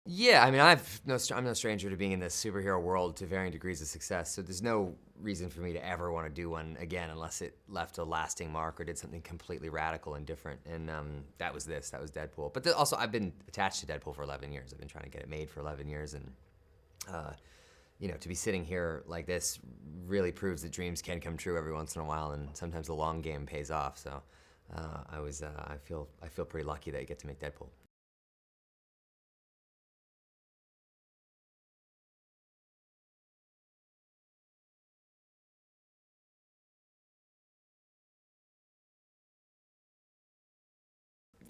Yeah, I mean, I'm no stranger to being in this superhero world to varying degrees of success, so there's no reason for me to ever want to do one again unless it left a lasting mark or did something completely radical and different. And that was this. That was Deadpool. But also, I've been attached to Deadpool for 11 years. I've been trying to get it made for 11 years, and uh, to be sitting here like this really proves that dreams can come true every once in a while, and sometimes the long game pays off. So I feel pretty lucky that I get to make Deadpool.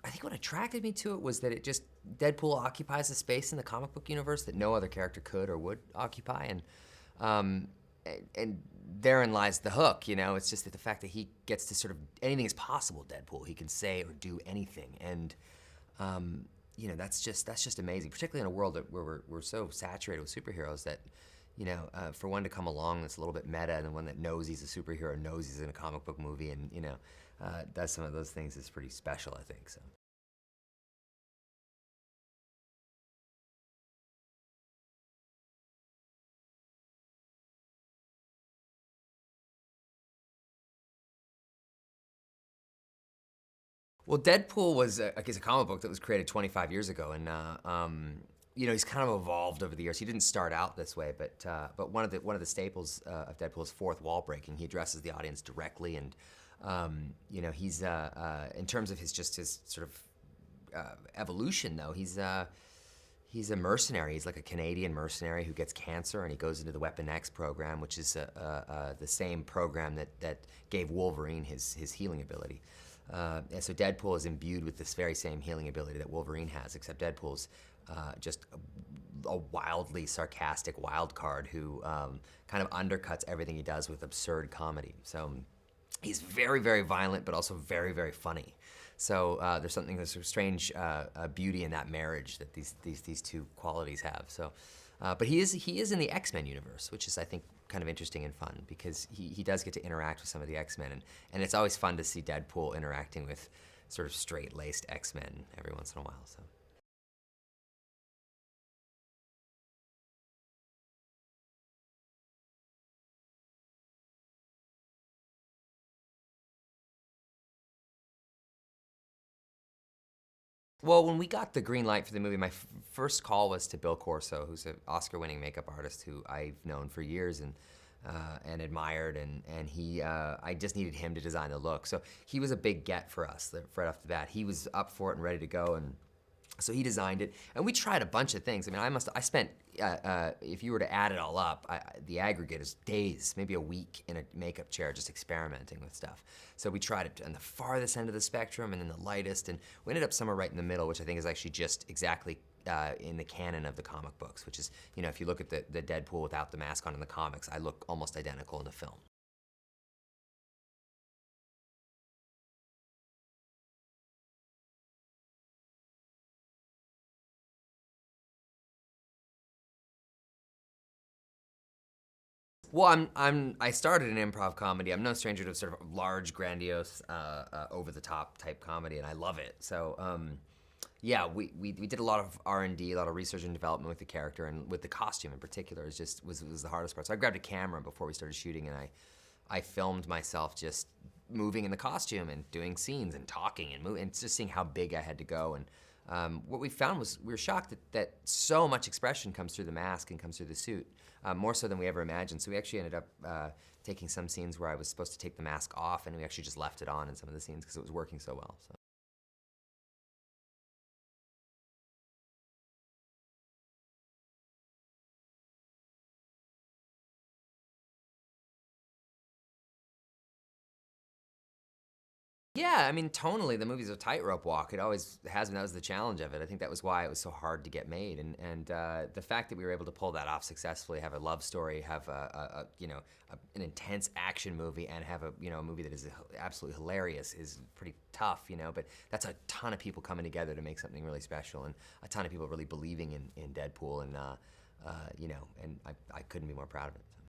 I think what attracted me to it was that it just Deadpool occupies a space in the comic book universe that no other character could or would occupy, um, and therein lies the hook. It's just that the fact that he gets to sort of anything is possible. Deadpool, he can say or do anything, and that's just amazing. Particularly in a world where we're so saturated with superheroes that. For one to come along that's a little bit meta, and one that knows he's a superhero, knows he's in a comic book movie, and does some of those things is pretty special, I think. So. Well, Deadpool was I guess a comic book that was created 25 years ago, and he's kind of evolved over the years. He didn't start out this way, but one of the staples of Deadpool is fourth wall breaking. He addresses the audience directly, and he's in terms of his sort of evolution, though. He's a mercenary. He's like a Canadian mercenary who gets cancer, and he goes into the Weapon X program, which is the same program that gave Wolverine his healing ability. And so Deadpool is imbued with this very same healing ability that Wolverine has, except Deadpool's just a wildly sarcastic wild card who kind of undercuts everything he does with absurd comedy. So he's very, very violent, but also very, very funny. So there's sort of strange beauty in that marriage that these two qualities have. So, but he is in the X-Men universe, which is, I think, kind of interesting and fun because he does get to interact with some of the X-Men, and it's always fun to see Deadpool interacting with sort of straight-laced X-Men every once in a while. So. Well, when we got the green light for the movie, my first call was to Bill Corso, who's an Oscar-winning makeup artist who I've known for years and admired, and I just needed him to design the look. So he was a big get for us right off the bat. He was up for it and ready to go, and so he designed it, and we tried a bunch of things. I mean, I spent, if you were to add it all up, the aggregate is days, maybe a week in a makeup chair just experimenting with stuff. So we tried it on the farthest end of the spectrum and then the lightest, and we ended up somewhere right in the middle, which I think is actually just exactly in the canon of the comic books, which is, if you look at the Deadpool without the mask on in the comics, I look almost identical in the film. Well, I started in improv comedy. I'm no stranger to sort of large, grandiose, over the top type comedy, and I love it. So, yeah, we did a lot of R&D, a lot of research and development with the character, and with the costume in particular is just was the hardest part. So I grabbed a camera before we started shooting, and I filmed myself just moving in the costume and doing scenes and talking and moving, and just seeing how big I had to go. And what we found was we were shocked that so much expression comes through the mask and comes through the suit, more so than we ever imagined. So we actually ended up taking some scenes where I was supposed to take the mask off, and we actually just left it on in some of the scenes because it was working so well. So. Yeah, I mean, tonally, the movie's a tightrope walk. It always has been. That was the challenge of it. I think that was why it was so hard to get made. And the fact that we were able to pull that off successfully, have a love story, have an intense action movie, and have a movie that is absolutely hilarious is pretty tough. But that's a ton of people coming together to make something really special, and a ton of people really believing in Deadpool, and and I couldn't be more proud of it. So.